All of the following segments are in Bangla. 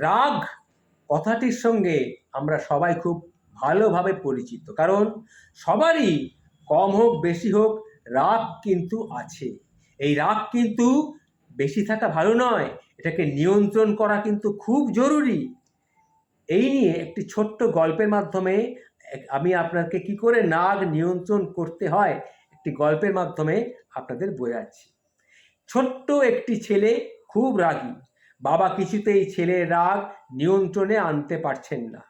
রাগ কথাটির সঙ্গে আমরা সবাই খুব ভালোভাবে পরিচিত, কারণ সবারই কম হোক বেশি হোক রাগ কিন্তু আছে। এই রাগ কিন্তু বেশি থাকা ভালো নয়, এটাকে নিয়ন্ত্রণ করা কিন্তু খুব জরুরি। এই নিয়ে একটি ছোট্ট গল্পের মাধ্যমে আমি আপনাকে কি করে রাগ নিয়ন্ত্রণ করতে হয় একটি গল্পের মাধ্যমে আপনাদের বোঝাচ্ছি। ছোট্ট একটি ছেলে খুব রাগী। বাবা কিছুতেই ছেলের রাগ নিয়ন্ত্রণে আনতে পারছেন না।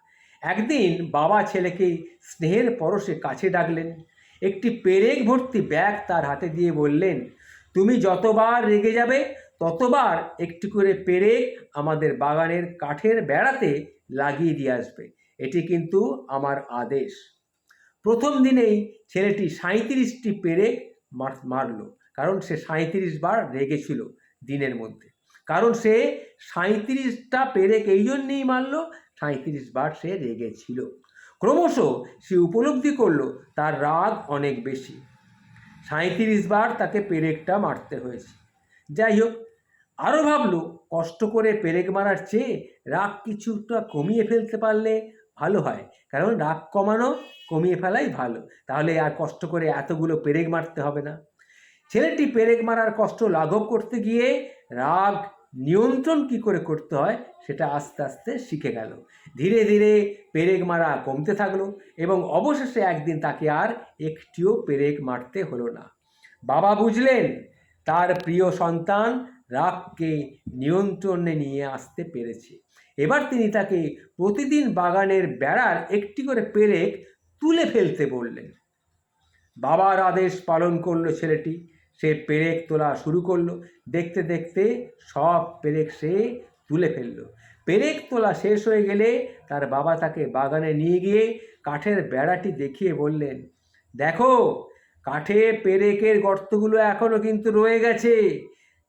একদিন বাবা ছেলেকে স্নেহের পরশে কাছে ডাকলেন। একটি পেরেক ভর্তি ব্যাগ তার হাতে দিয়ে বললেন, তুমি যতবার রেগে যাবে ততবার একটি করে পেরেক আমাদের বাগানের কাঠের বেড়াতে লাগিয়ে দিয়ে আসবে। এটি কিন্তু আমার আদেশ। প্রথম দিনেই ছেলেটি 37টি পেরেক মারল, কারণ সে 37 বার রেগেছিল দিনের মধ্যে। কারণ সে 37টা পেরেক এই জন্যেই মারল, 37 বার সে রেগেছিল। ক্রমশ সে উপলব্ধি করলো তার রাগ অনেক বেশি। 37 বার তাকে পেরেকটা মারতে হয়েছে। যাই হোক, আরও ভাবলো কষ্ট করে পেরেক মারার চেয়ে রাগ কিছুটা কমিয়ে ফেলতে পারলে ভালো হয়, কারণ রাগ কমিয়ে ফেলাই ভালো, তাহলে আর কষ্ট করে এতগুলো পেরেক মারতে হবে না। ছেলেটি পেরেক মারার কষ্ট লাঘব করতে গিয়ে রাগ নিয়ন্ত্রণ কি করে করতে হয় সেটা আস্তে আস্তে শিখে গেল। ধীরে ধীরে পেরেক মারা কমতে থাকলো এবং অবশেষে একদিন তাকে আর একটিও পেরেক মারতে হলো না। বাবা বুঝলেন তার প্রিয় সন্তান রাগকে নিয়ন্ত্রণে নিয়ে আসতে পেরেছে। এবার তিনি তাকে প্রতিদিন বাগানের বেড়ার একটি করে পেরেক তুলে ফেলতে বললেন। বাবার আদেশ পালন করলো ছেলেটি। সে পেরেক তোলা শুরু করলো। দেখতে দেখতে সব পেরেক সে তুলে ফেললো। পেরেক তোলা শেষ হয়ে গেলে তার বাবা তাকে বাগানে নিয়ে গিয়ে কাঠের বেড়াটি দেখিয়ে বললেন, দেখো, কাঠে পেরেকের গর্তগুলো এখনো কিন্তু রয়ে গেছে।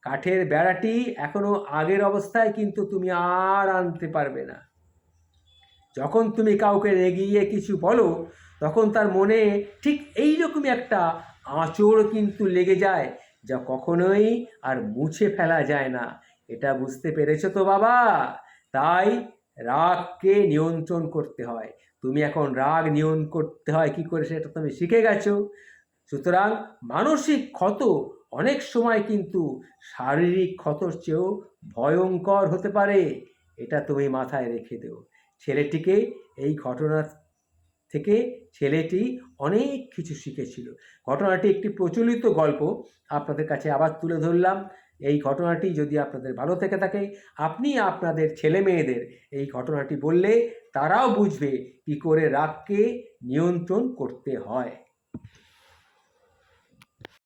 কাঠের বেড়াটি এখনো আগের অবস্থায় কিন্তু তুমি আর আনতে পারবে না। যখন তুমি কাউকে রেগিয়ে কিছু বলো তখন তার মনে ঠিক এইরকমই একটা আঁচড় কিন্তু লেগে যায়, যা কখনোই আর মুছে ফেলা যায় না। এটা বুঝতে পেরেছো তো বাবা? তাই রাগকে নিয়ন্ত্রণ করতে হয়। তুমি এখন রাগ নিয়ন্ত্রণ করতে হয় কী করে সেটা তুমি শিখে গেছো। সুতরাং মানসিক ক্ষত অনেক সময় কিন্তু শারীরিক ক্ষতর চেয়েও ভয়ঙ্কর হতে পারে, এটা তুমি মাথায় রেখে দেও। ছেলেটিকে এই ঘটনা থেকে ছেলেটি অনেক কিছু শিখেছিল। ঘটনাটি একটি প্রচলিত গল্প আপনাদের কাছে আবার তুলে ধরলাম। এই ঘটনাটি যদি আপনাদের ভালো থেকে থাকে, আপনি আপনাদের ছেলে মেয়েদের এই ঘটনাটি বললে তারাও বুঝবে কী করে রাগকে নিয়ন্ত্রণ করতে হয়।